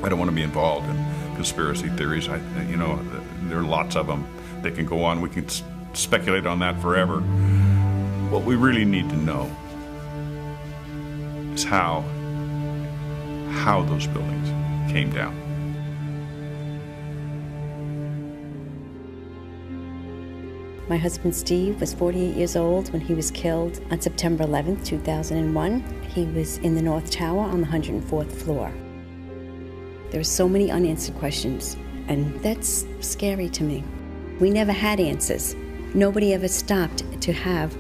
I don't want to be involved in conspiracy theories. You know, there are lots of them. They can go on. We can speculate on that forever. What we really need to know is how those buildings came down. My husband Steve was 48 years old when he was killed on September 11th, 2001. He was in the North Tower on the 104th floor. There are so many unanswered questions, and that's scary to me. We never had answers. Nobody ever stopped to have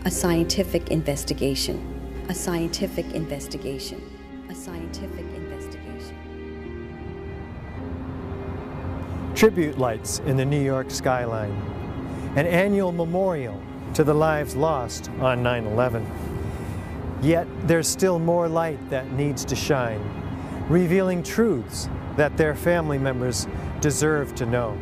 a scientific investigation. A scientific investigation. A scientific investigation. Tribute lights in the New York skyline. An annual memorial to the lives lost on 9/11. Yet there's still more light that needs to shine, revealing truths that their family members deserve to know.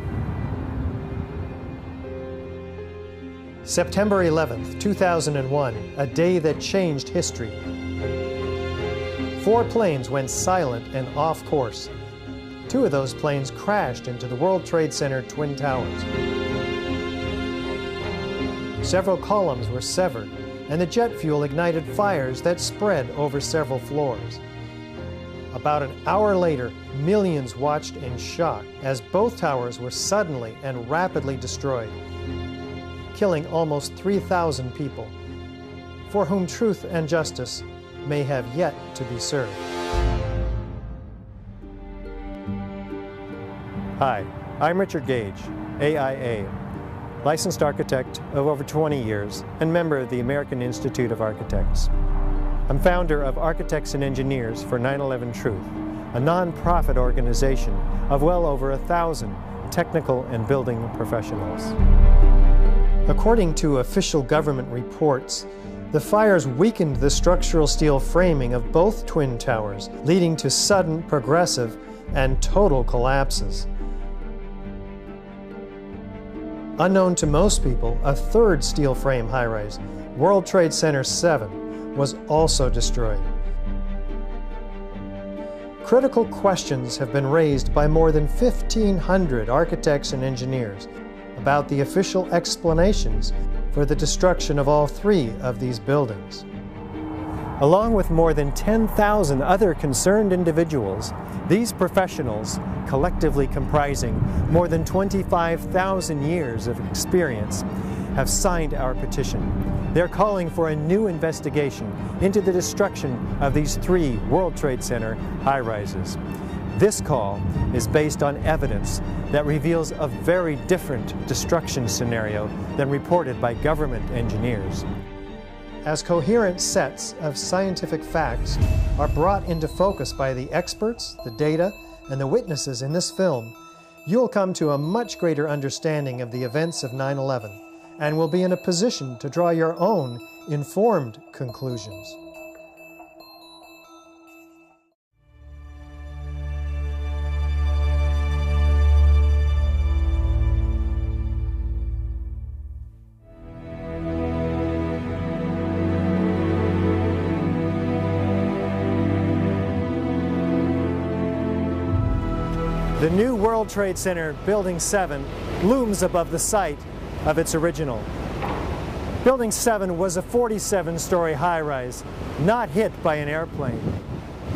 September 11th, 2001, a day that changed history. 4 planes went silent and off course. 2 of those planes crashed into the World Trade Center Twin Towers. Several columns were severed, and the jet fuel ignited fires that spread over several floors. About an hour later, millions watched in shock as both towers were suddenly and rapidly destroyed, killing almost 3,000 people, for whom truth and justice may have yet to be served. Hi, I'm Richard Gage, AIA, licensed architect of over 20 years and member of the American Institute of Architects. I'm founder of Architects and Engineers for 9/11 Truth, a nonprofit organization of well over 1,000 technical and building professionals. According to official government reports, the fires weakened the structural steel framing of both twin towers, leading to sudden, progressive, and total collapses. Unknown to most people, a third steel frame high-rise, World Trade Center 7, was also destroyed. Critical questions have been raised by more than 1,500 architects and engineers about the official explanations for the destruction of all 3 of these buildings. Along with more than 10,000 other concerned individuals, these professionals, collectively comprising more than 25,000 years of experience, have signed our petition. They're calling for a new investigation into the destruction of these 3 World Trade Center high-rises. This call is based on evidence that reveals a very different destruction scenario than reported by government engineers. As coherent sets of scientific facts are brought into focus by the experts, the data, and the witnesses in this film, you'll come to a much greater understanding of the events of 9/11 and will be in a position to draw your own informed conclusions. The new World Trade Center Building 7 looms above the site of its original. Building 7 was a 47-story high-rise, not hit by an airplane.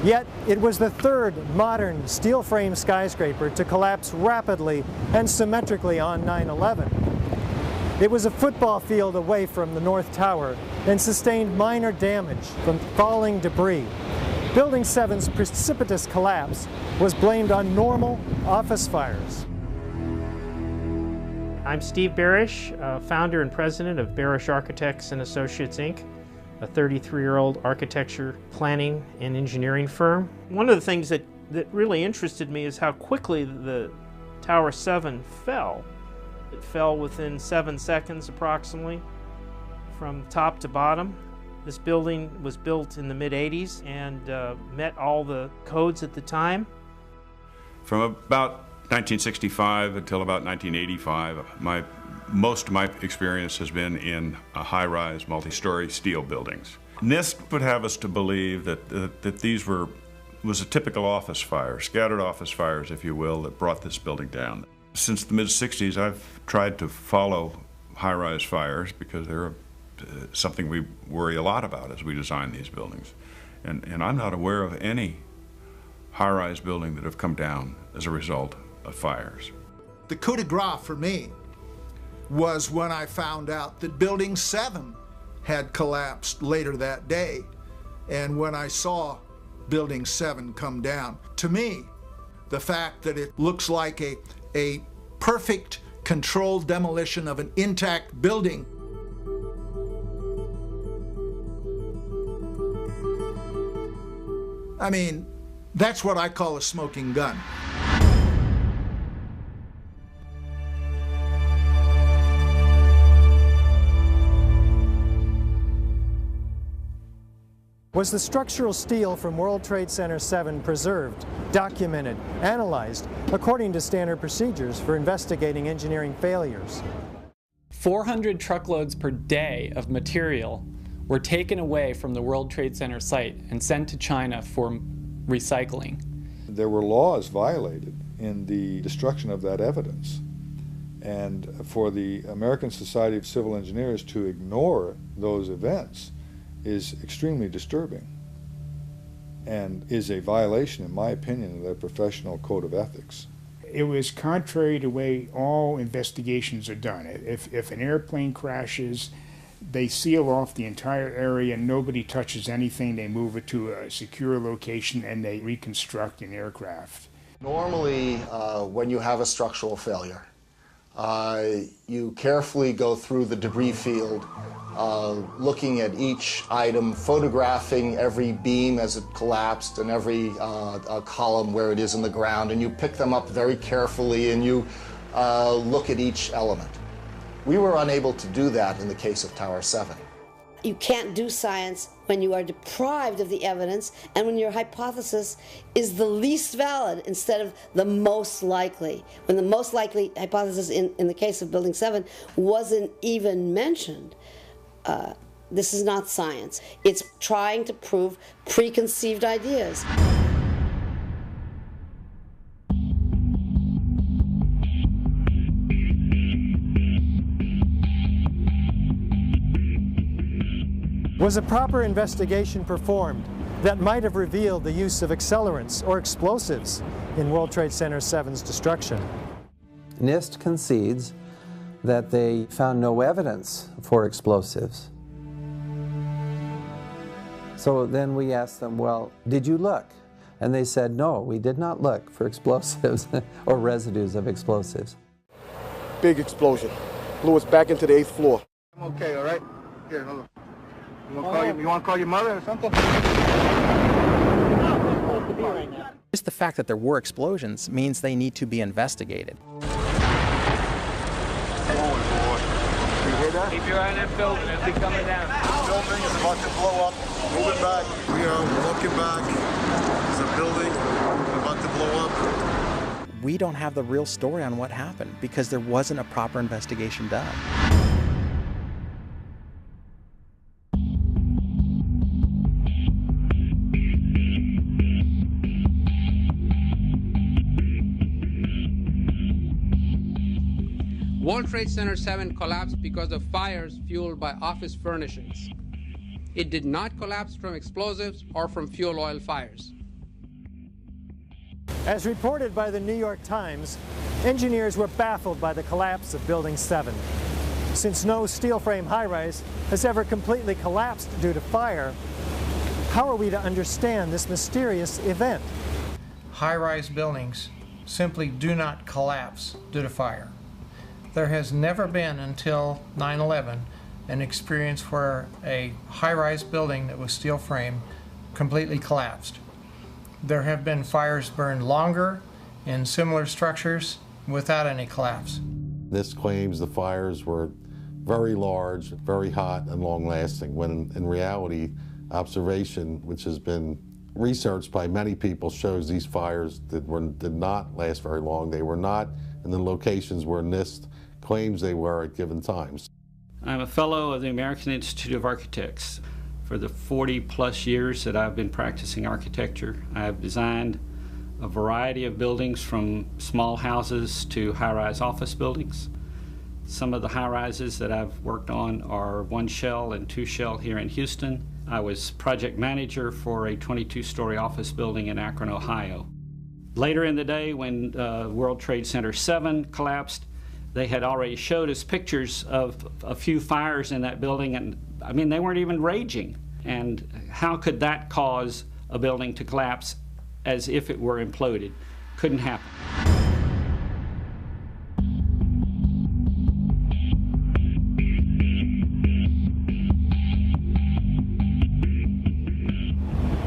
Yet it was the 3rd modern steel frame skyscraper to collapse rapidly and symmetrically on 9/11. It was a football field away from the North Tower and sustained minor damage from falling debris. Building 7's precipitous collapse was blamed on normal office fires. I'm Steve Barish, founder and president of Barish Architects and Associates, Inc., a 33-year-old architecture planning and engineering firm. One of the things that really interested me is how quickly the Tower 7 fell. It fell within 7 seconds approximately from top to bottom. This building was built in the mid-80s and met all the codes at the time. From about 1965 until about 1985, most of my experience has been in high-rise, multi-story steel buildings. NIST would have us to believe that these were was a typical office fire, scattered office fires, if you will, that brought this building down. Since the mid-'60s, I've tried to follow high-rise fires because they're something we worry a lot about as we design these buildings. And I'm not aware of any high-rise building that have come down as a result of fires. The coup de grace for me was when I found out that Building 7 had collapsed later that day. And when I saw Building 7 come down, to me, the fact that it looks like a perfect controlled demolition of an intact building I mean, that's what I call a smoking gun. Was the structural steel from World Trade Center 7 preserved, documented, analyzed according to standard procedures for investigating engineering failures? 400 truckloads per day of material were taken away from the World Trade Center site and sent to China for recycling. There were laws violated in the destruction of that evidence. And for the American Society of Civil Engineers to ignore those events is extremely disturbing and is a violation, in my opinion, of their professional code of ethics. It was contrary to the way all investigations are done. If an airplane crashes, they seal off the entire area, nobody touches anything, they move it to a secure location, and they reconstruct an aircraft. Normally, when you have a structural failure, you carefully go through the debris field, looking at each item, photographing every beam as it collapsed and every column where it is in the ground, and you pick them up very carefully and you look at each element. We were unable to do that in the case of Tower 7. You can't do science when you are deprived of the evidence and when your hypothesis is the least valid instead of the most likely. When the most likely hypothesis in the case of Building 7 wasn't even mentioned. This is not science. It's trying to prove preconceived ideas. Was a proper investigation performed that might have revealed the use of accelerants or explosives in World Trade Center 7's destruction? NIST concedes that they found no evidence for explosives. So then we asked them, well, did you look? And they said, no, we did not look for explosives or residues of explosives. Big explosion. Blew us back into the 8th floor. I'm okay, all right? Here, hold on. You want to call your mother or something? Just the fact that there were explosions means they need to be investigated. Keep your eye on that building as they coming down. The building is about to blow up. Moving back. We are looking back. There's a building about to blow up. We don't have the real story on what happened because there wasn't a proper investigation done. World Trade Center 7 collapsed because of fires fueled by office furnishings. It did not collapse from explosives or from fuel oil fires. As reported by the New York Times, engineers were baffled by the collapse of Building 7. Since no steel frame high-rise has ever completely collapsed due to fire, how are we to understand this mysterious event? High-rise buildings simply do not collapse due to fire. There has never been until 9/11 an experience where a high-rise building that was steel frame completely collapsed. There have been fires burned longer in similar structures without any collapse. This claims the fires were very large, very hot, and long-lasting, when in reality, observation, which has been researched by many people, shows these fires did not last very long. They were not in the locations where NIST claims they were at given times. I'm a fellow of the American Institute of Architects. For the 40-plus years that I've been practicing architecture, I have designed a variety of buildings from small houses to high-rise office buildings. Some of the high-rises that I've worked on are 1 shell and 2 shell here in Houston. I was project manager for a 22-story office building in Akron, Ohio. Later in the day, when World Trade Center 7 collapsed, they had already showed us pictures of a few fires in that building, and I mean, they weren't even raging. And how could that cause a building to collapse as if it were imploded? Couldn't happen.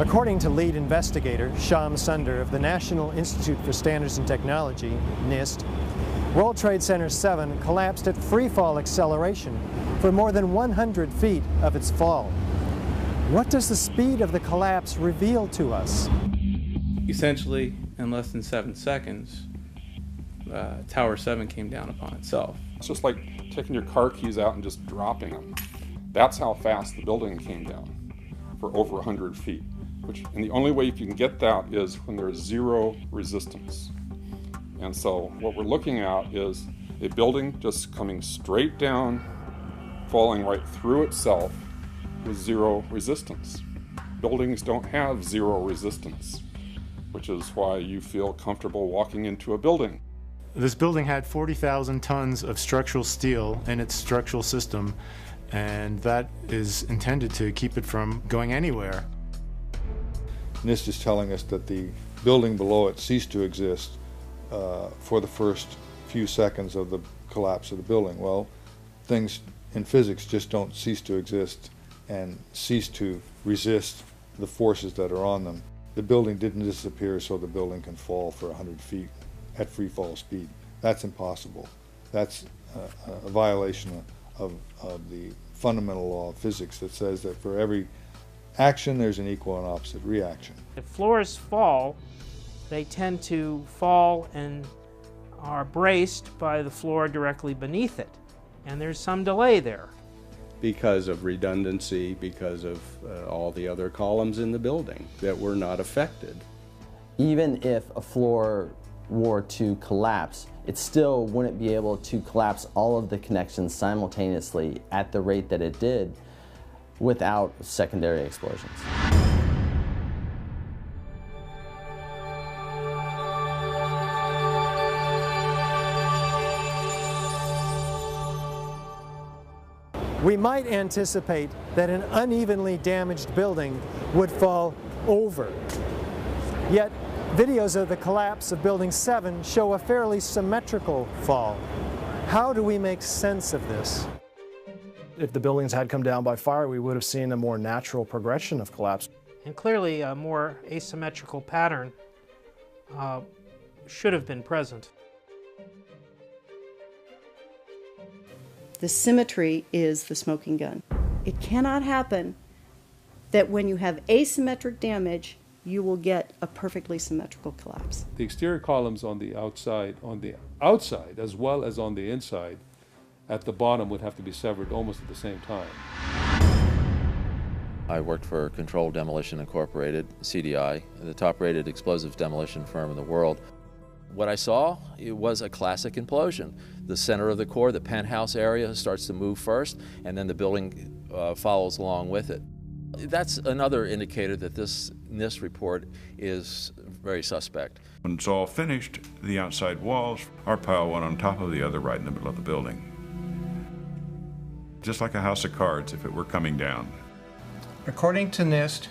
According to lead investigator Shyam Sunder of the National Institute for Standards and Technology, NIST, World Trade Center 7 collapsed at freefall acceleration for more than 100 feet of its fall. What does the speed of the collapse reveal to us? Essentially, in less than 7 seconds, Tower 7 came down upon itself. It's just like taking your car keys out and just dropping them. That's how fast the building came down, for over 100 feet. And the only way you can get that is when there's zero resistance. And so what we're looking at is a building just coming straight down, falling right through itself with zero resistance. Buildings don't have zero resistance, which is why you feel comfortable walking into a building. This building had 40,000 tons of structural steel in its structural system, and that is intended to keep it from going anywhere. NIST is telling us that the building below it ceased to exist for the first few seconds of the collapse of the building. Well, things in physics just don't cease to exist and cease to resist the forces that are on them. The building didn't disappear so the building can fall for 100 feet at free fall speed. That's impossible. That's a violation of the fundamental law of physics that says that for every action there's an equal and opposite reaction. If floors fall, they tend to fall and are braced by the floor directly beneath it. And there's some delay there. Because of redundancy, because of all the other columns in the building that were not affected. Even if a floor were to collapse, it still wouldn't be able to collapse all of the connections simultaneously at the rate that it did without secondary explosions. We might anticipate that an unevenly damaged building would fall over. Yet, videos of the collapse of Building 7 show a fairly symmetrical fall. How do we make sense of this? If the buildings had come down by fire, we would have seen a more natural progression of collapse. And clearly a more asymmetrical pattern should have been present. The symmetry is the smoking gun. It cannot happen that when you have asymmetric damage, you will get a perfectly symmetrical collapse. The exterior columns on the outside as well as on the inside, at the bottom would have to be severed almost at the same time. I worked for Controlled Demolition Incorporated, CDI, the top-rated explosive demolition firm in the world. What I saw, it was a classic implosion. The center of the core, the penthouse area, starts to move first, and then the building follows along with it. That's another indicator that this NIST report is very suspect. When it's all finished, the outside walls are piled one on top of the other right in the middle of the building. Just like a house of cards if it were coming down. According to NIST,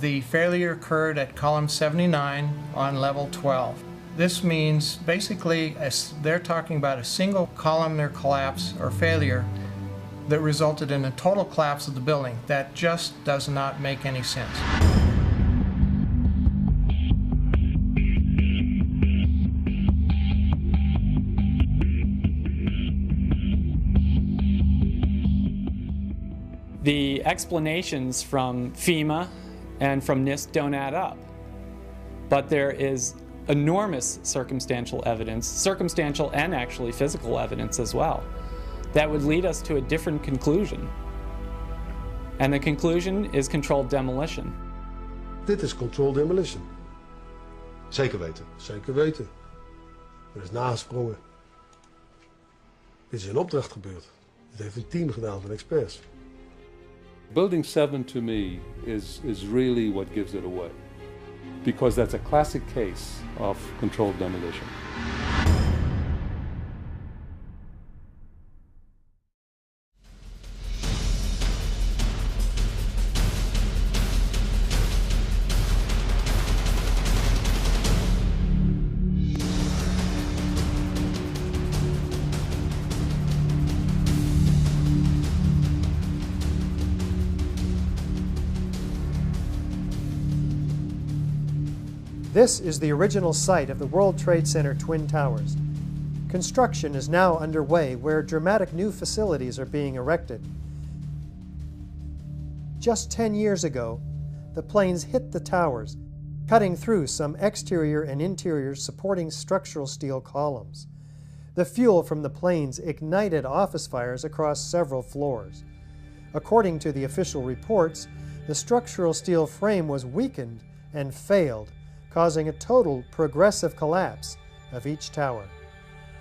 the failure occurred at column 79 on level 12. This means basically they're talking about a single columnar collapse or failure that resulted in a total collapse of the building. That just does not make any sense. The explanations from FEMA and from NIST don't add up. But there is enormous circumstantial evidence, circumstantial and actually physical evidence as well, that would lead us to a different conclusion. And the conclusion is controlled demolition. Dit is controlled demolition. Zeker weten. Zeker weten. Er is nagesprongen. Dit is in opdracht gebeurd. Dit heeft een team gedaan van experts. Building 7 to me is really what gives it away, because that's a classic case of controlled demolition. This is the original site of the World Trade Center Twin Towers. Construction is now underway where dramatic new facilities are being erected. Just 10 years ago, the planes hit the towers, cutting through some exterior and interior supporting structural steel columns. The fuel from the planes ignited office fires across several floors. According to the official reports, the structural steel frame was weakened and failed, causing a total progressive collapse of each tower.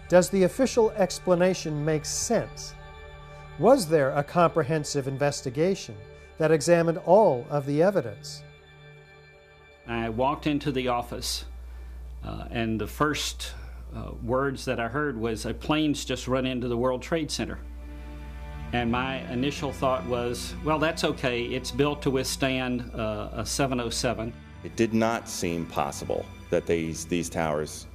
Does the official explanation make sense? Was there a comprehensive investigation that examined all of the evidence? I walked into the office and the first words that I heard was, "A plane's just run into the World Trade Center." And my initial thought was, well, that's okay. It's built to withstand a 707. It did not seem possible that these towers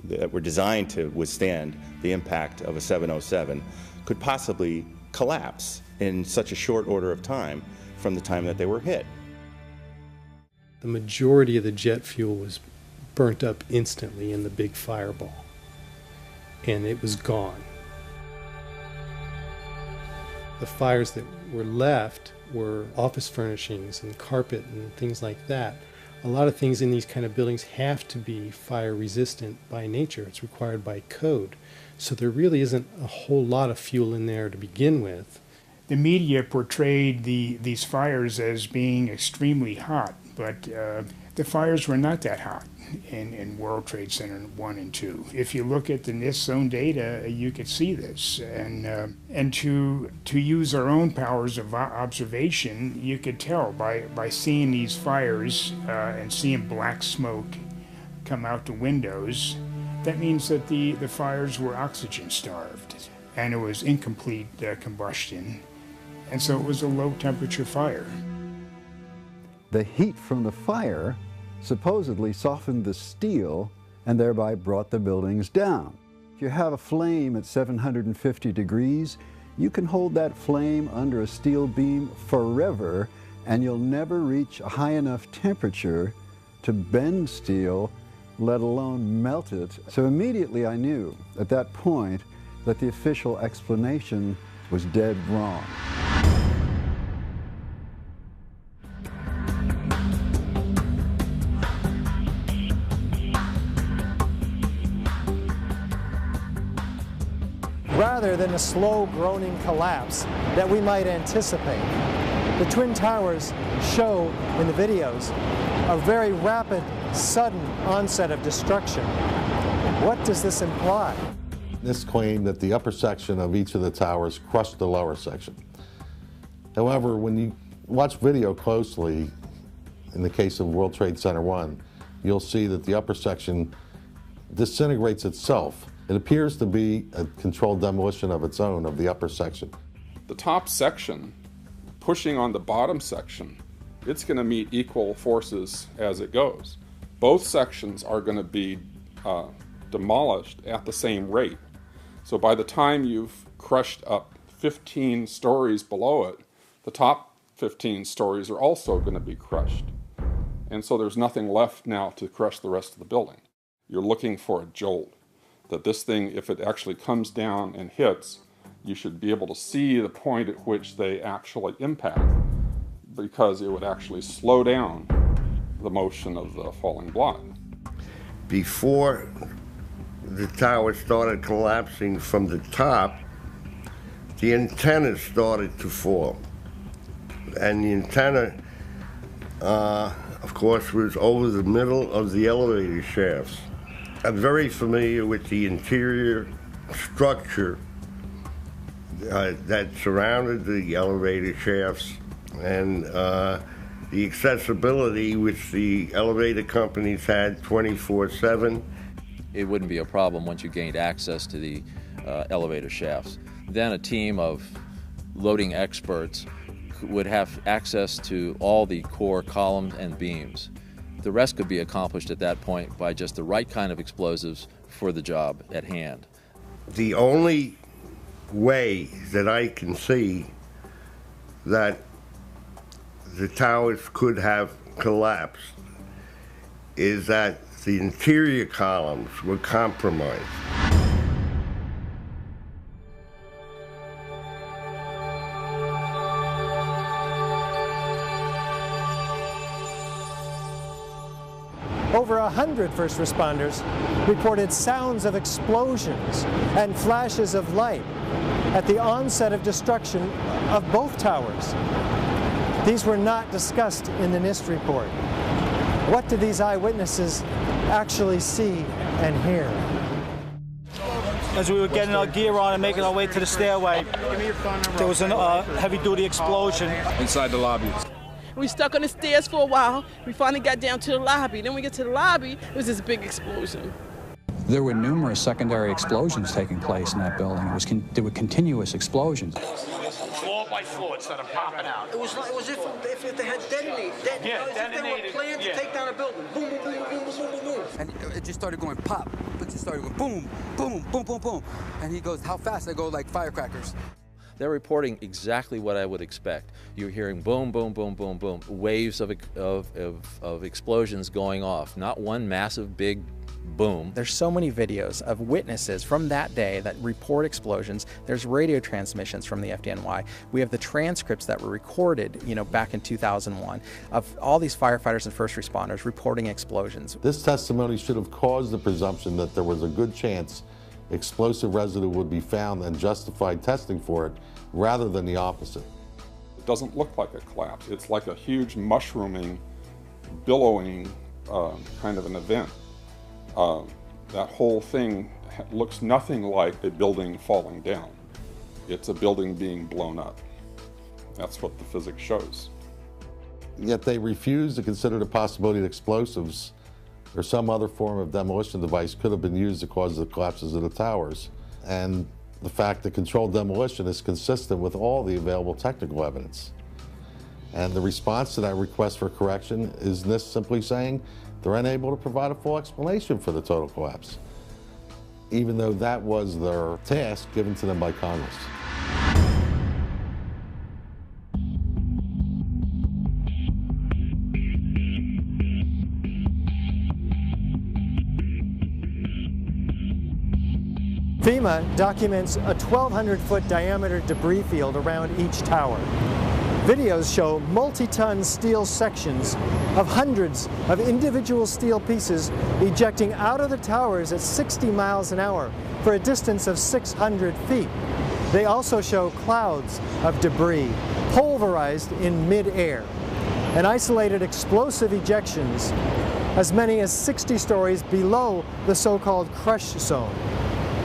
that were designed to withstand the impact of a 707 could possibly collapse in such a short order of time from the time that they were hit. The majority of the jet fuel was burnt up instantly in the big fireball, and it was gone. The fires that were left were office furnishings and carpet and things like that. A lot of things in these kind of buildings have to be fire resistant by nature. It's required by code. So there really isn't a whole lot of fuel in there to begin with. The media portrayed these fires as being extremely hot, but the fires were not that hot in World Trade Center 1 and 2. If you look at the NIST zone data, you could see this. And to use our own powers of observation, you could tell by seeing these fires and seeing black smoke come out the windows. That means that the fires were oxygen starved, and it was incomplete combustion. And so it was a low temperature fire. The heat from the fire supposedly softened the steel and thereby brought the buildings down. If you have a flame at 750 degrees, you can hold that flame under a steel beam forever, and you'll never reach a high enough temperature to bend steel, let alone melt it. So immediately I knew at that point that the official explanation was dead wrong. Rather than a slow groaning collapse that we might anticipate, the Twin Towers show in the videos a very rapid, sudden onset of destruction. What does this imply? This claimed that the upper section of each of the towers crushed the lower section. However, when you watch video closely, in the case of World Trade Center 1, you'll see that the upper section disintegrates itself. It appears to be a controlled demolition of its own of the upper section. The top section, pushing on the bottom section, it's going to meet equal forces as it goes. Both sections are going to be demolished at the same rate. So by the time you've crushed up 15 stories below it, the top 15 stories are also going to be crushed. And so there's nothing left now to crush the rest of the building. You're looking for a jolt. That this thing, if it actually comes down and hits, you should be able to see the point at which they actually impact, because it would actually slow down the motion of the falling block. Before the tower started collapsing from the top, the antennas started to fall. and the antenna, of course, was over the middle of the elevator shafts. I'm very familiar with the interior structure that surrounded the elevator shafts and the accessibility which the elevator companies had 24/7. It wouldn't be a problem once you gained access to the elevator shafts. Then a team of loading experts would have access to all the core columns and beams. The rest could be accomplished at that point by just the right kind of explosives for the job at hand. The only way that I can see that the towers could have collapsed is that the interior columns were compromised. Over 100 first responders reported sounds of explosions and flashes of light at the onset of destruction of both towers. These were not discussed in the NIST report. What did these eyewitnesses actually see and hear? As we were getting our gear on and making our way to the stairway, there was a heavy-duty explosion inside the lobby. We stuck on the stairs for a while. We finally got down to the lobby. Then we get to the lobby, it was this big explosion. There were numerous secondary explosions taking place in that building. There were continuous explosions. Floor by floor instead of popping out. It was if they had detonated. If they were planned to take down a building. Boom, boom, boom, boom, boom, boom, boom. And it just started going pop. It just started going boom, boom, boom, boom, boom. And he goes, how fast? I go like firecrackers. They're reporting exactly what I would expect. You're hearing boom, boom, boom, boom, boom, waves of explosions going off. Not one massive big boom. There's so many videos of witnesses from that day that report explosions. There's radio transmissions from the FDNY. We have the transcripts that were recorded, back in 2001 of all these firefighters and first responders reporting explosions. This testimony should have caused the presumption that there was a good chance explosive residue would be found and justified testing for it, rather than the opposite. It doesn't look like a collapse. It's like a huge mushrooming, billowing kind of an event. That whole thing looks nothing like a building falling down. It's a building being blown up. That's what the physics shows. Yet they refuse to consider the possibility that explosives or some other form of demolition device could have been used to cause the collapses of the towers. And the fact that controlled demolition is consistent with all the available technical evidence. And the response to that request for correction is NIST simply saying they're unable to provide a full explanation for the total collapse, even though that was their task given to them by Congress. FEMA documents a 1,200-foot diameter debris field around each tower. Videos show multi-ton steel sections of hundreds of individual steel pieces ejecting out of the towers at 60 miles an hour for a distance of 600 feet. They also show clouds of debris pulverized in mid-air and isolated explosive ejections as many as 60 stories below the so-called crush zone.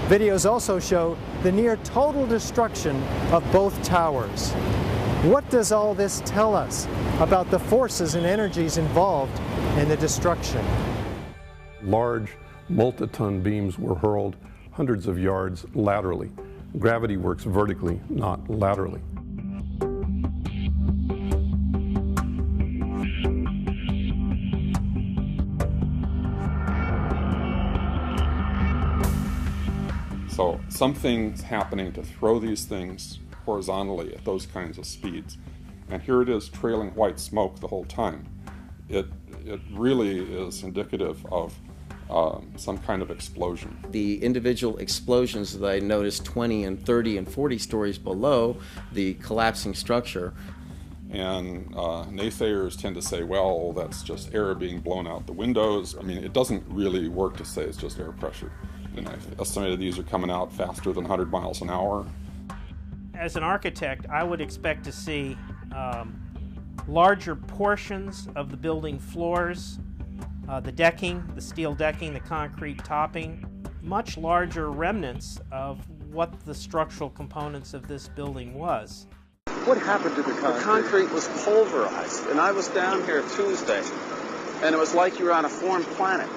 Videos also show the near total destruction of both towers. What does all this tell us about the forces and energies involved in the destruction? Large multi-ton beams were hurled hundreds of yards laterally. Gravity works vertically, not laterally. So something's happening to throw these things horizontally at those kinds of speeds. And here it is trailing white smoke the whole time. It really is indicative of some kind of explosion. The individual explosions that I noticed 20 and 30 and 40 stories below the collapsing structure. And naysayers tend to say, well, that's just air being blown out the windows. I mean, it doesn't really work to say it's just air pressure. And I've estimated these are coming out faster than 100 miles an hour. As an architect, I would expect to see larger portions of the building floors, the decking, the steel decking, the concrete topping, much larger remnants of what the structural components of this building was. What happened to the concrete? The concrete was pulverized, and I was down here Tuesday, and it was like you were on a foreign planet.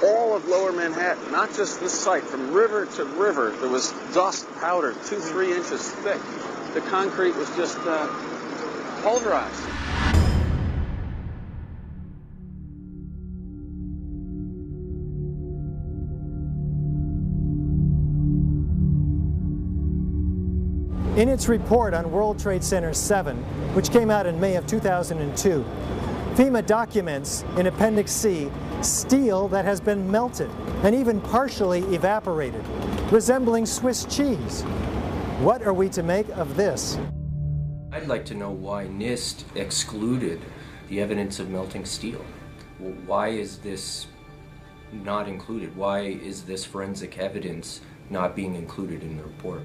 All of Lower Manhattan, not just this site, from river to river, there was dust, powder, 2-3 inches thick. The concrete was just pulverized. In its report on World Trade Center 7, which came out in May of 2002, FEMA documents in Appendix C steel that has been melted and even partially evaporated, resembling Swiss cheese. What are we to make of this? I'd like to know why NIST excluded the evidence of melting steel. Why is this not included? Why is this forensic evidence not being included in the report?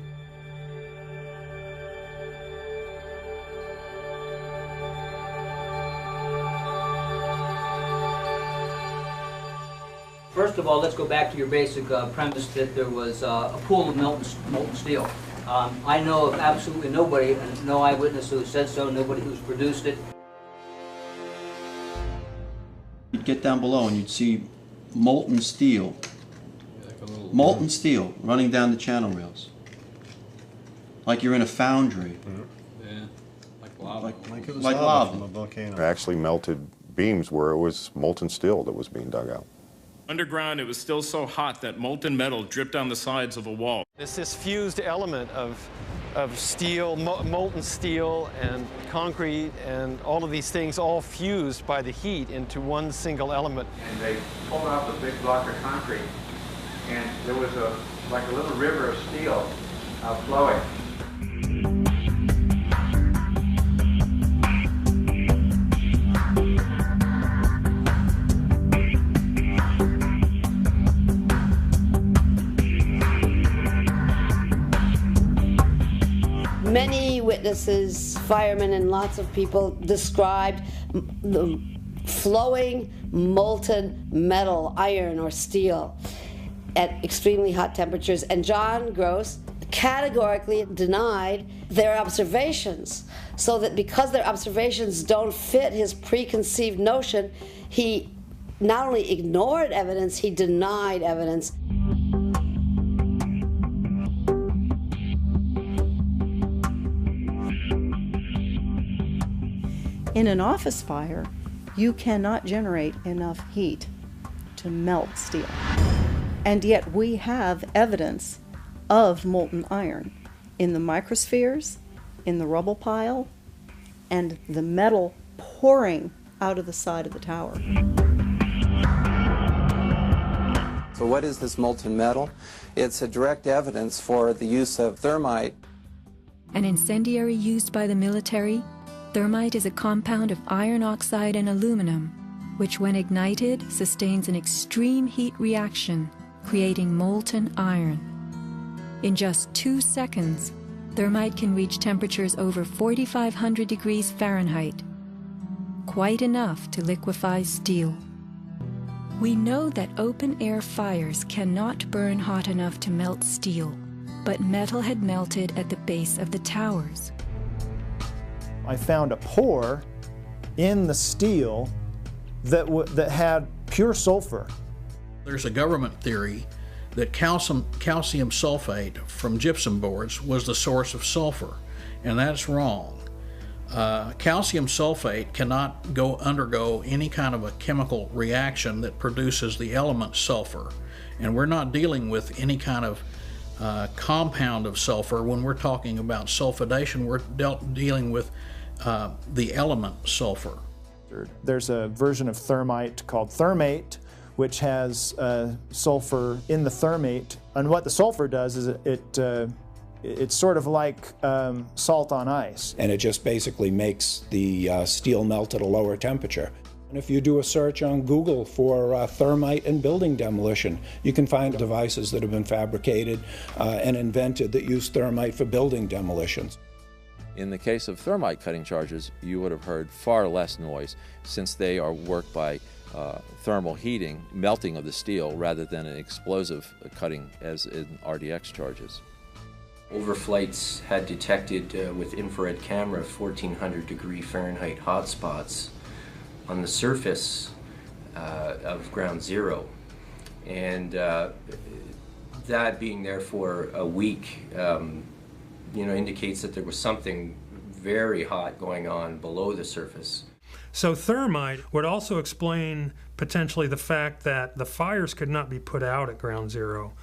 First of all, let's go back to your basic premise that there was a pool of molten steel. I know of absolutely nobody, and no eyewitness who said so, nobody who's produced it. You'd get down below and you'd see molten steel running down the channel rails. Like you're in a foundry. Yeah, like lava. Like it was lava from a volcano. Actually melted beams where it was molten steel that was being dug out. Underground, it was still so hot that molten metal dripped down the sides of a wall. It's this fused element of steel, molten steel and concrete and all of these things all fused by the heat into one single element. And they pulled out the big block of concrete, and there was like a little river of steel flowing. Many witnesses, firemen, and lots of people described the flowing molten metal, iron or steel, at extremely hot temperatures. And John Gross categorically denied their observations, so that because their observations don't fit his preconceived notion, he not only ignored evidence, he denied evidence. In an office fire, you cannot generate enough heat to melt steel. And yet we have evidence of molten iron in the microspheres, in the rubble pile, and the metal pouring out of the side of the tower. So what is this molten metal? It's a direct evidence for the use of thermite. An incendiary used by the military, thermite is a compound of iron oxide and aluminum, which when ignited sustains an extreme heat reaction, creating molten iron. In just 2 seconds, thermite can reach temperatures over 4,500 degrees Fahrenheit, quite enough to liquefy steel. We know that open-air fires cannot burn hot enough to melt steel, but metal had melted at the base of the towers. I found a pore in the steel that had pure sulfur. There's a government theory that calcium sulfate from gypsum boards was the source of sulfur, and that's wrong. Calcium sulfate cannot undergo any kind of a chemical reaction that produces the element sulfur, and we're not dealing with any kind of compound of sulfur. When we're talking about sulfidation, we're dealing with the element sulfur. There's a version of thermite called thermate, which has sulfur in the thermate. And what the sulfur does is it's sort of like salt on ice. And it just basically makes the steel melt at a lower temperature. And if you do a search on Google for thermite and building demolition, you can find devices that have been fabricated and invented that use thermite for building demolitions. In the case of thermite cutting charges, you would have heard far less noise since they are worked by thermal heating, melting of the steel, rather than an explosive cutting as in RDX charges. Overflights had detected with infrared camera 1400 degree Fahrenheit hotspots on the surface of ground zero. And that being there for a week, indicates that there was something very hot going on below the surface. So thermite would also explain potentially the fact that the fires could not be put out at ground zero.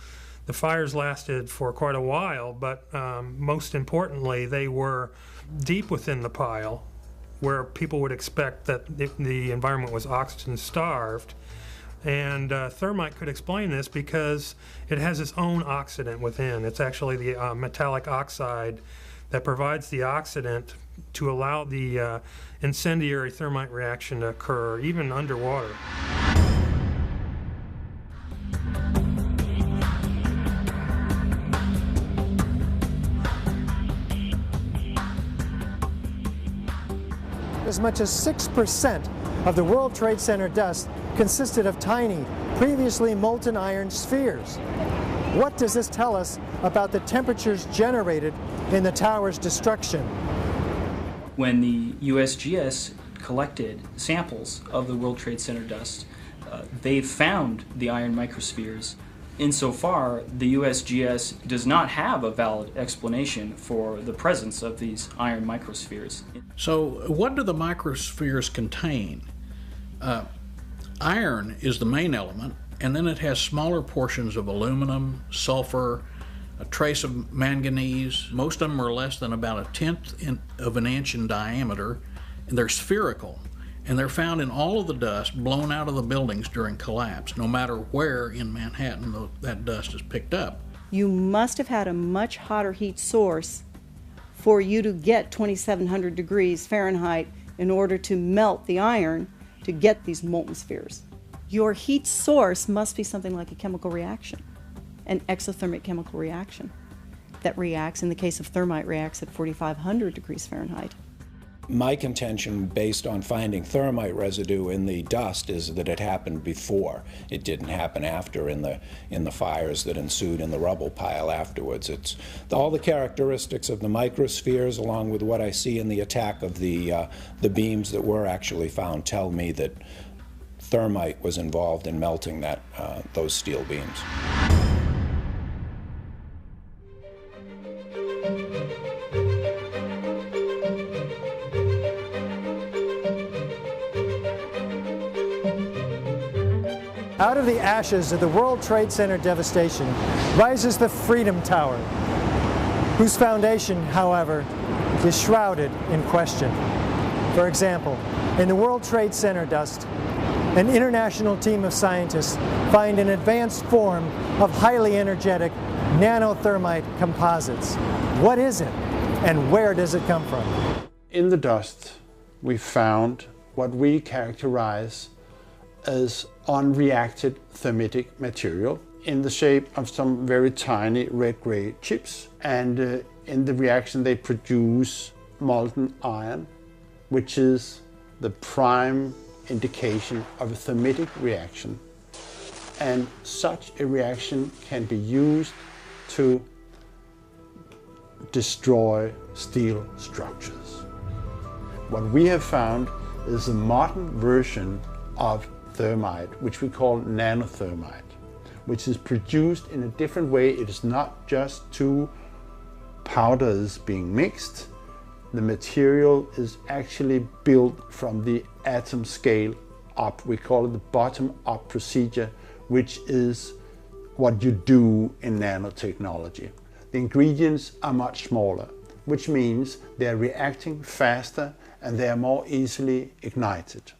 The fires lasted for quite a while, but most importantly, they were deep within the pile, where people would expect that the environment was oxygen starved. And thermite could explain this because it has its own oxidant within. It's actually the metallic oxide that provides the oxidant to allow the incendiary thermite reaction to occur, even underwater. As much as 6% of the World Trade Center dust consisted of tiny, previously molten iron spheres. What does this tell us about the temperatures generated in the tower's destruction? When the USGS collected samples of the World Trade Center dust, they found the iron microspheres. Insofar, the USGS does not have a valid explanation for the presence of these iron microspheres. So what do the microspheres contain? Iron is the main element, and then it has smaller portions of aluminum, sulfur, a trace of manganese. Most of them are less than about 1/10 of an inch in diameter, and they're spherical. And they're found in all of the dust blown out of the buildings during collapse, no matter where in Manhattan that dust is picked up. You must have had a much hotter heat source for you to get 2,700 degrees Fahrenheit in order to melt the iron to get these molten spheres. Your heat source must be something like a chemical reaction, an exothermic chemical reaction that reacts, in the case of thermite, reacts at 4,500 degrees Fahrenheit. My contention, based on finding thermite residue in the dust, is that it happened before. It didn't happen after in the fires that ensued in the rubble pile afterwards. It's all the characteristics of the microspheres, along with what I see in the attack of the beams that were actually found, tell me that thermite was involved in melting those steel beams. Out of the ashes of the World Trade Center devastation rises the Freedom Tower, whose foundation, however, is shrouded in question. For example, in the World Trade Center dust, an international team of scientists find an advanced form of highly energetic nanothermite composites. What is it, and where does it come from? In the dust, we found what we characterize as unreacted thermitic material in the shape of some very tiny red-gray chips. And in the reaction they produce molten iron, which is the prime indication of a thermitic reaction. And such a reaction can be used to destroy steel structures. What we have found is a modern version of thermite, which we call nanothermite, which is produced in a different way. It is not just two powders being mixed. The material is actually built from the atom scale up. We call it the bottom-up procedure, which is what you do in nanotechnology. The ingredients are much smaller, which means they're reacting faster and they're more easily ignited.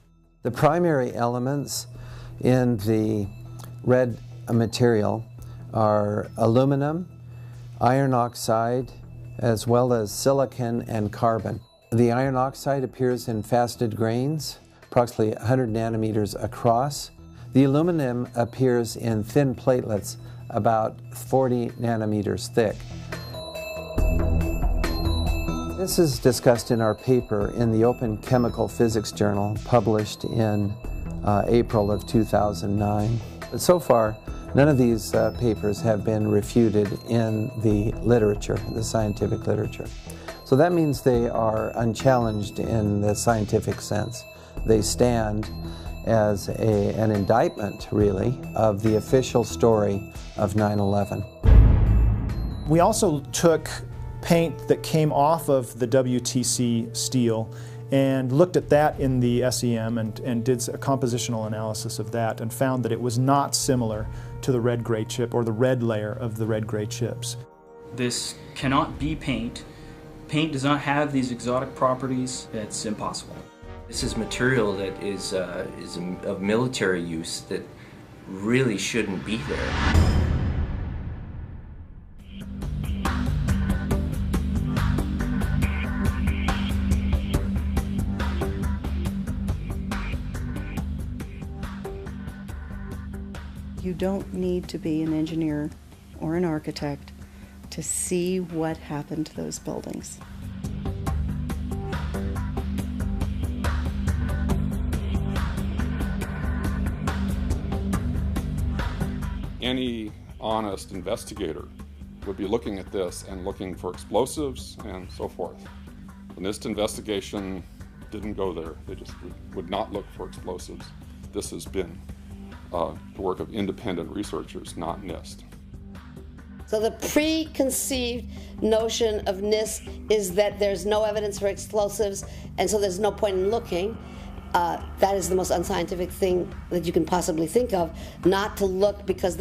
The primary elements in the red material are aluminum, iron oxide, as well as silicon and carbon. The iron oxide appears in faceted grains, approximately 100 nanometers across. The aluminum appears in thin platelets, about 40 nanometers thick. This is discussed in our paper in the Open Chemical Physics Journal, published in April of 2009. But so far, none of these papers have been refuted in the literature, the scientific literature. So that means they are unchallenged in the scientific sense. They stand as an indictment, really, of the official story of 9/11. We also took paint that came off of the WTC steel and looked at that in the SEM and did a compositional analysis of that and found that it was not similar to the red-gray chip or the red layer of the red-gray chips. This cannot be paint. Paint does not have these exotic properties. It's impossible. This is material that is of military use that really shouldn't be there. You don't need to be an engineer or an architect to see what happened to those buildings. Any honest investigator would be looking at this and looking for explosives and so forth. The NIST investigation didn't go there. They just would not look for explosives. This has been the work of independent researchers, not NIST. So the preconceived notion of NIST is that there's no evidence for explosives, and so there's no point in looking. That is the most unscientific thing that you can possibly think of, not to look because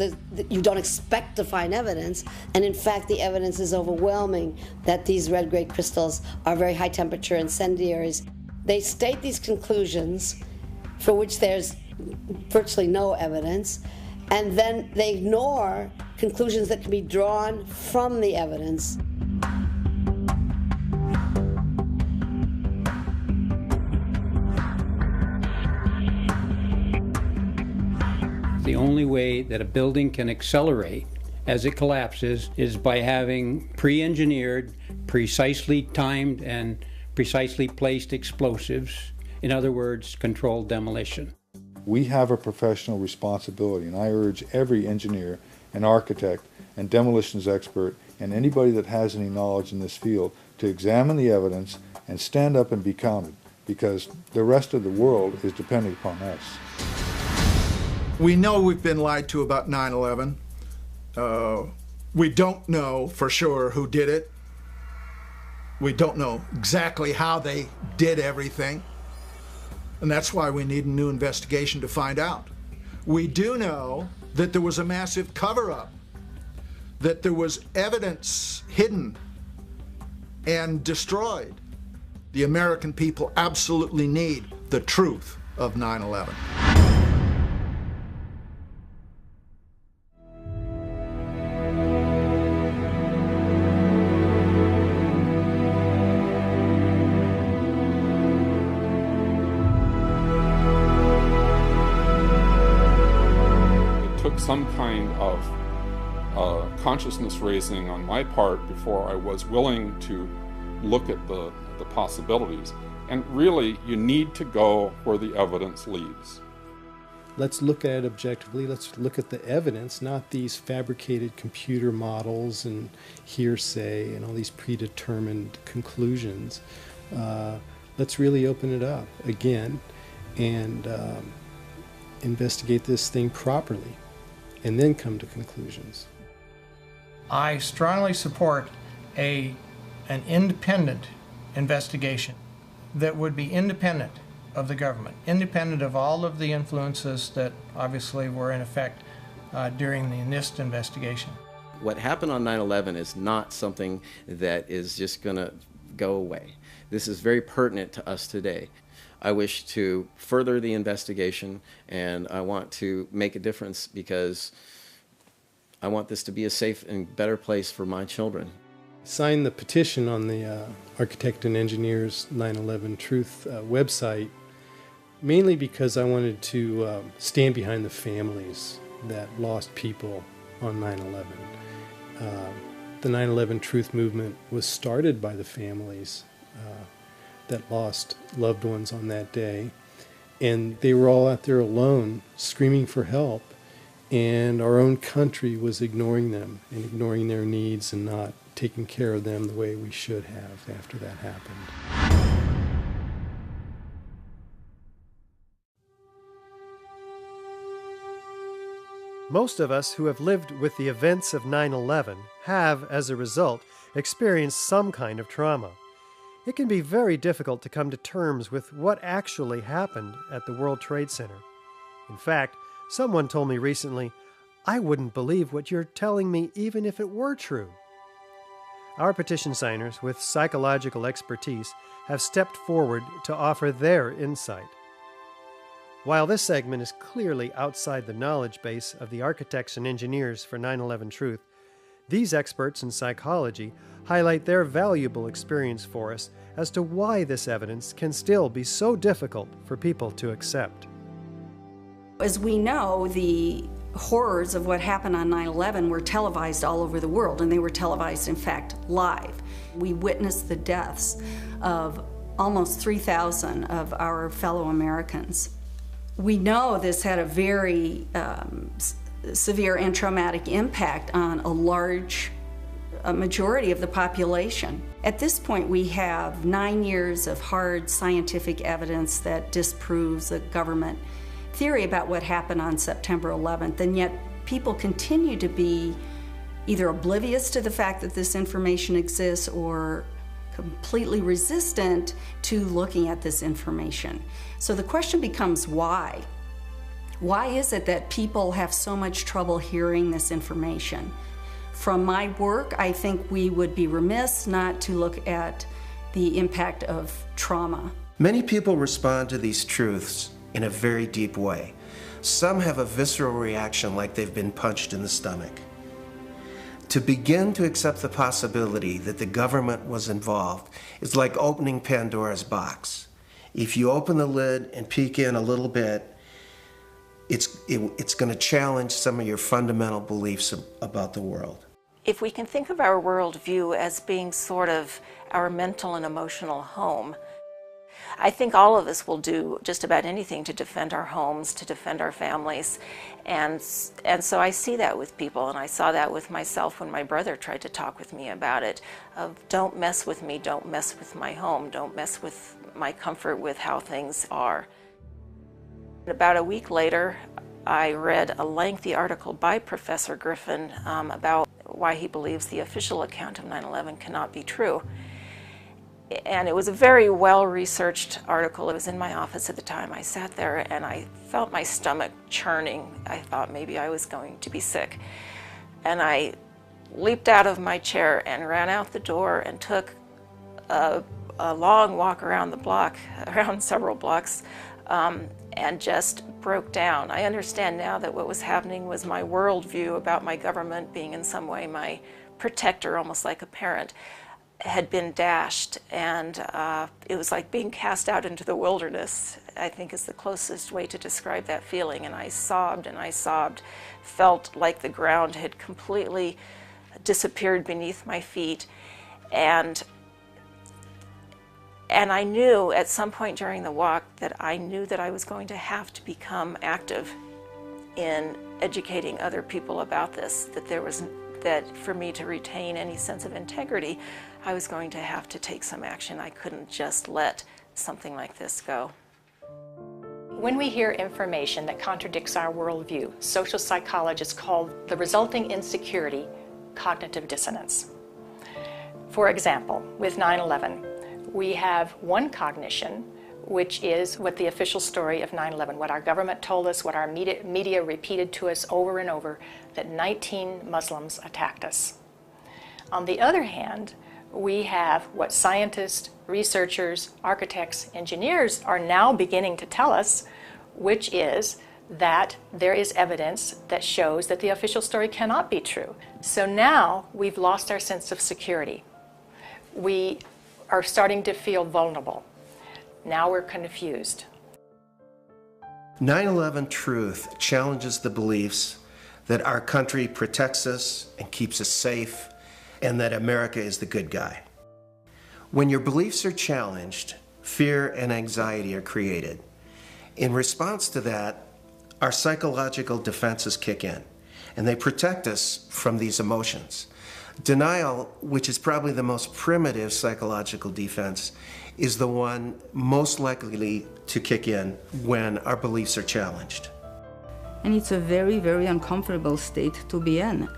you don't expect to find evidence, and in fact the evidence is overwhelming that these red-gray crystals are very high-temperature incendiaries. They state these conclusions for which there's virtually no evidence, and then they ignore conclusions that can be drawn from the evidence. The only way that a building can accelerate as it collapses is by having pre-engineered, precisely timed, and precisely placed explosives. In other words, controlled demolition. We have a professional responsibility, and I urge every engineer and architect and demolitions expert and anybody that has any knowledge in this field to examine the evidence and stand up and be counted, because the rest of the world is depending upon us. We know we've been lied to about 9/11. We don't know for sure who did it. We don't know exactly how they did everything. And that's why we need a new investigation to find out. We do know that there was a massive cover-up, that there was evidence hidden and destroyed. The American people absolutely need the truth of 9/11. Some kind of consciousness raising on my part before I was willing to look at the possibilities. And really, you need to go where the evidence leads. Let's look at it objectively. Let's look at the evidence, not these fabricated computer models and hearsay and all these predetermined conclusions. Let's really open it up again and investigate this thing properly, and then come to conclusions. I strongly support an independent investigation that would be independent of the government, independent of all of the influences that obviously were in effect during the NIST investigation. What happened on 9/11 is not something that is just going to go away. This is very pertinent to us today. I wish to further the investigation, and I want to make a difference because I want this to be a safe and better place for my children. Signed the petition on the Architect and Engineers 9/11 Truth website, mainly because I wanted to stand behind the families that lost people on 9/11. The 9/11 Truth movement was started by the families that lost loved ones on that day. And they were all out there alone, screaming for help. And our own country was ignoring them and ignoring their needs and not taking care of them the way we should have after that happened. Most of us who have lived with the events of 9/11 have, as a result, experienced some kind of trauma. It can be very difficult to come to terms with what actually happened at the World Trade Center. In fact, someone told me recently, "I wouldn't believe what you're telling me even if it were true." Our petition signers with psychological expertise have stepped forward to offer their insight. While this segment is clearly outside the knowledge base of the architects and engineers for 9/11 Truth, these experts in psychology highlight their valuable experience for us as to why this evidence can still be so difficult for people to accept. As we know, the horrors of what happened on 9/11 were televised all over the world, and they were televised, in fact, live. We witnessed the deaths of almost 3,000 of our fellow Americans. We know this had a very severe and traumatic impact on a majority of the population. At this point, we have 9 years of hard scientific evidence that disproves the government theory about what happened on September 11th, and yet people continue to be either oblivious to the fact that this information exists or completely resistant to looking at this information. So the question becomes why? Why is it that people have so much trouble hearing this information? From my work, I think we would be remiss not to look at the impact of trauma. Many people respond to these truths in a very deep way. Some have a visceral reaction like they've been punched in the stomach. To begin to accept the possibility that the government was involved is like opening Pandora's box. If you open the lid and peek in a little bit, it's going to challenge some of your fundamental beliefs about the world. If we can think of our worldview as being sort of our mental and emotional home, I think all of us will do just about anything to defend our homes, to defend our families. And so I see that with people, and I saw that with myself when my brother tried to talk with me about it, of don't mess with me, don't mess with my home, don't mess with my comfort with how things are. About a week later, I read a lengthy article by Professor Griffin about why he believes the official account of 9/11 cannot be true. And it was a very well-researched article. It was in my office at the time. I sat there and I felt my stomach churning. I thought maybe I was going to be sick. And I leaped out of my chair and ran out the door and took a long walk around the block, around several blocks, and just broke down. I understand now that what was happening was my worldview about my government being in some way my protector, almost like a parent, had been dashed, and it was like being cast out into the wilderness, I think is the closest way to describe that feeling. And I sobbed, felt like the ground had completely disappeared beneath my feet. And I knew at some point during the walk that I knew that I was going to have to become active in educating other people about this, that for me to retain any sense of integrity, I was going to have to take some action. I couldn't just let something like this go. When we hear information that contradicts our worldview, social psychologists call the resulting insecurity cognitive dissonance. For example, with 9/11, we have one cognition, which is what the official story of 9/11, what our government told us, what our media repeated to us over and over, that 19 Muslims attacked us. On the other hand, we have what scientists, researchers, architects, engineers are now beginning to tell us, which is that there is evidence that shows that the official story cannot be true. So now we've lost our sense of security. We are starting to feel vulnerable. Now we're confused. 9/11 Truth challenges the beliefs that our country protects us and keeps us safe, and that America is the good guy. When your beliefs are challenged, fear and anxiety are created. In response to that, our psychological defenses kick in, and they protect us from these emotions. Denial, which is probably the most primitive psychological defense, is the one most likely to kick in when our beliefs are challenged. And it's a very, very uncomfortable state to be in.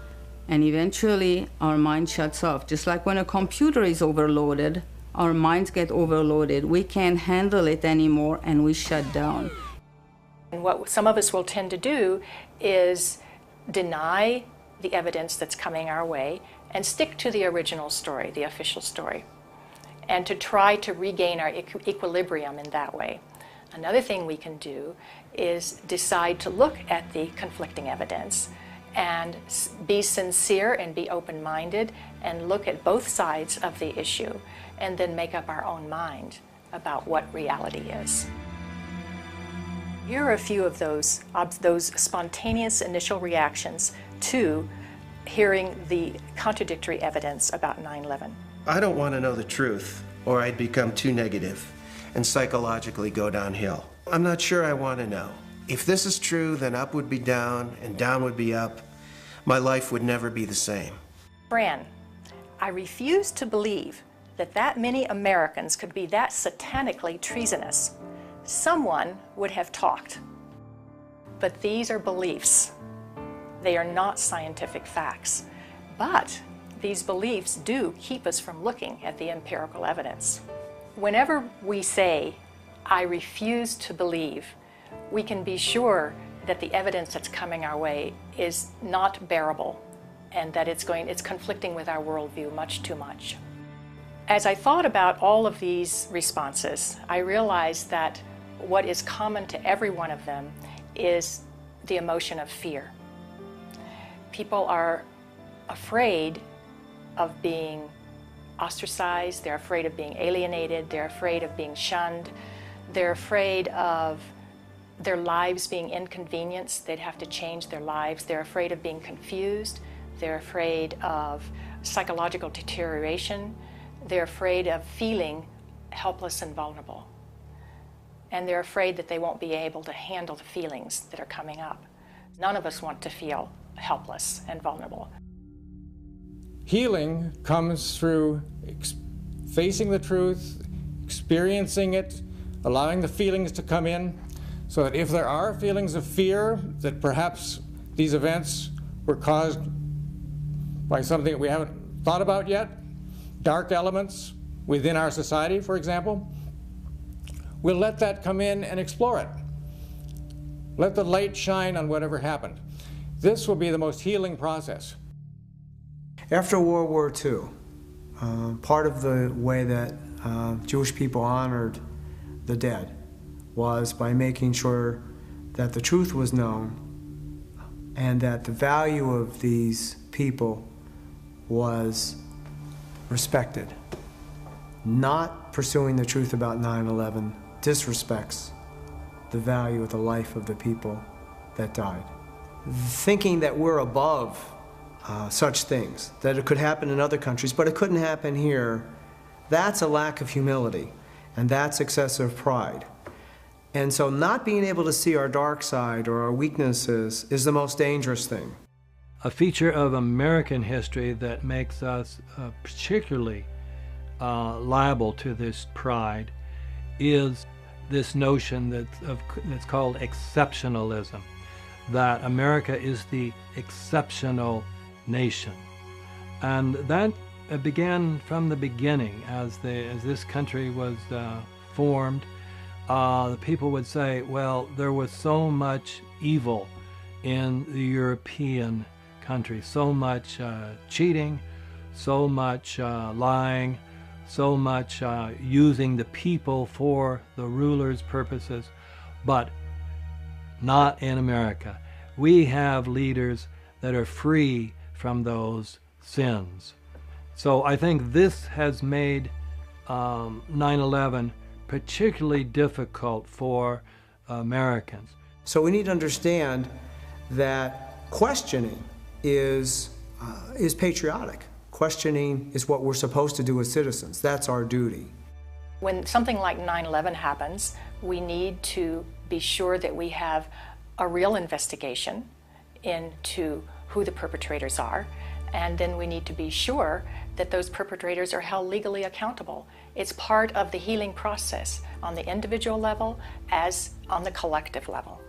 And eventually our mind shuts off. Just like when a computer is overloaded, our minds get overloaded. We can't handle it anymore and we shut down. And what some of us will tend to do is deny the evidence that's coming our way and stick to the original story, the official story, and to try to regain our equilibrium in that way. Another thing we can do is decide to look at the conflicting evidence and be sincere and be open-minded and look at both sides of the issue and then make up our own mind about what reality is. Here are a few of those spontaneous initial reactions to hearing the contradictory evidence about 9/11. I don't want to know the truth, or I'd become too negative and psychologically go downhill. I'm not sure I want to know. If this is true, then up would be down and down would be up. My life would never be the same. Fran, I refuse to believe that many Americans could be that satanically treasonous. Someone would have talked. But these are beliefs. They are not scientific facts. But these beliefs do keep us from looking at the empirical evidence. Whenever we say, I refuse to believe, we can be sure that the evidence that's coming our way is not bearable and that it's conflicting with our worldview much too much. As I thought about all of these responses, I realized that what is common to every one of them is the emotion of fear. People are afraid of being ostracized, they're afraid of being alienated, they're afraid of being shunned, they're afraid of their lives being inconvenienced, they'd have to change their lives, they're afraid of being confused, they're afraid of psychological deterioration, they're afraid of feeling helpless and vulnerable. And they're afraid that they won't be able to handle the feelings that are coming up. None of us want to feel helpless and vulnerable. Healing comes through facing the truth, experiencing it, allowing the feelings to come in, so that if there are feelings of fear that perhaps these events were caused by something that we haven't thought about yet, dark elements within our society, for example, we'll let that come in and explore it. Let the light shine on whatever happened. This will be the most healing process. After World War II, part of the way that Jewish people honored the dead was by making sure that the truth was known and that the value of these people was respected. Not pursuing the truth about 9/11 disrespects the value of the life of the people that died. Thinking that we're above such things, that it could happen in other countries, but it couldn't happen here, that's a lack of humility, and that's excessive pride. And so not being able to see our dark side or our weaknesses is the most dangerous thing. A feature of American history that makes us particularly liable to this pride is this notion that's called exceptionalism, that America is the exceptional nation. And that began from the beginning. As this country was formed, the people would say, well, there was so much evil in the European countries, so much cheating, so much lying, so much using the people for the ruler's purposes, but not in America. We have leaders that are free from those sins. So I think this has made 9/11 particularly difficult for Americans. So we need to understand that questioning is patriotic. Questioning is what we're supposed to do as citizens. That's our duty. When something like 9/11 happens, we need to be sure that we have a real investigation into who the perpetrators are, and then we need to be sure that those perpetrators are held legally accountable. It's part of the healing process on the individual level as on the collective level.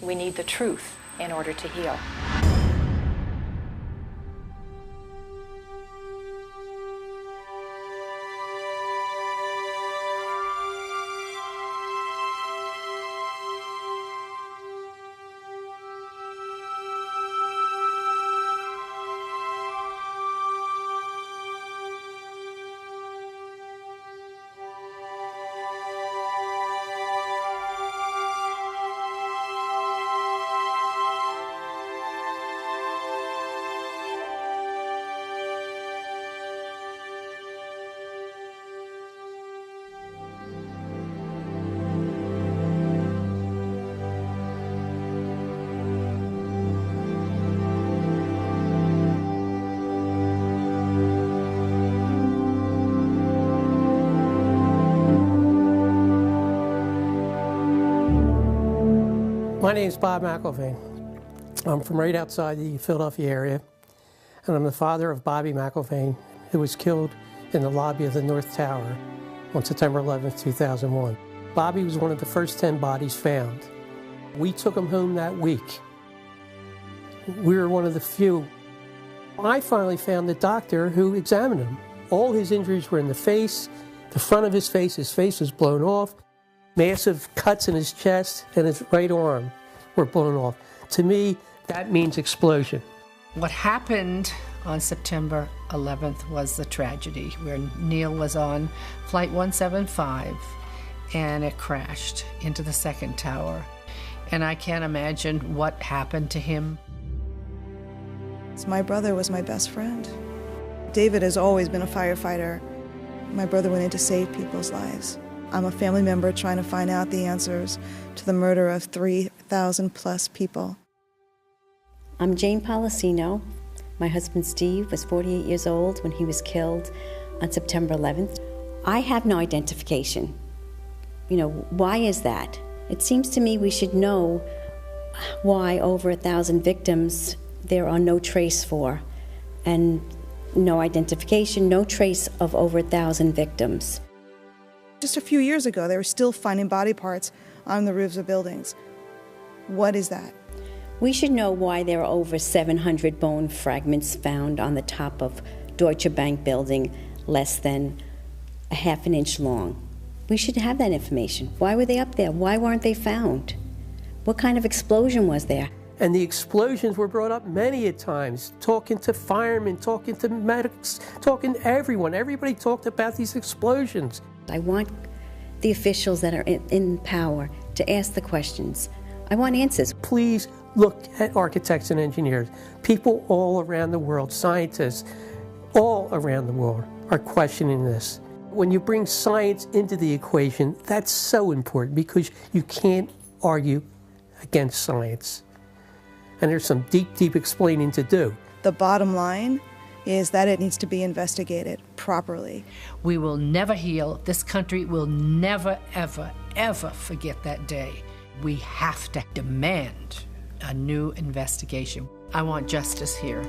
We need the truth in order to heal. My name is Bob McIlvaine. I'm from right outside the Philadelphia area, and I'm the father of Bobby McIlvaine, who was killed in the lobby of the North Tower on September 11, 2001. Bobby was one of the first 10 bodies found. We took him home that week. We were one of the few. I finally found the doctor who examined him. All his injuries were in the face, the front of his face was blown off, massive cuts in his chest and his right arm were blown off. To me, that means explosion. What happened on September 11th was the tragedy where Neil was on Flight 175 and it crashed into the second tower. And I can't imagine what happened to him. My brother was my best friend. David has always been a firefighter. My brother went in to save people's lives. I'm a family member trying to find out the answers to the murder of 3,000 plus people. I'm Jane Policino. My husband Steve was 48 years old when he was killed on September 11th. I have no identification. Why is that? It seems to me we should know why over 1,000 victims there are no trace for, and no identification, no trace of over 1,000 victims. Just a few years ago, they were still finding body parts on the roofs of buildings. What is that? We should know why there are over 700 bone fragments found on the top of Deutsche Bank building less than a half an inch long. We should have that information. Why were they up there? Why weren't they found? What kind of explosion was there? And the explosions were brought up many a times, talking to firemen, talking to medics, talking to everyone. Everybody talked about these explosions. I want the officials that are in power to ask the questions. I want answers. Please look at architects and engineers. People all around the world, scientists, all around the world are questioning this. When you bring science into the equation, that's so important because you can't argue against science. And there's some deep, deep explaining to do. The bottom line is that it needs to be investigated properly. We will never heal. This country will never, ever, ever forget that day. We have to demand a new investigation. I want justice here.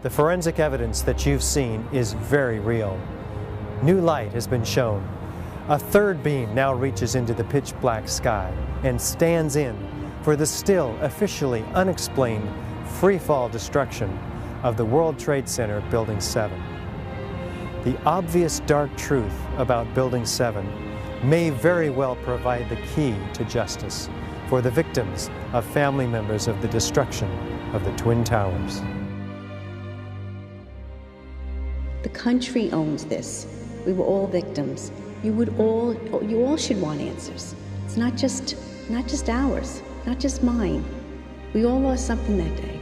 The forensic evidence that you've seen is very real. New light has been shown. A third beam now reaches into the pitch black sky and stands in for the still officially unexplained free-fall destruction of the World Trade Center Building 7. The obvious dark truth about Building 7 may very well provide the key to justice for the victims of family members of the destruction of the Twin Towers. The country owns this. We were all victims. You all should want answers. It's not just ours, not just mine. We all lost something that day.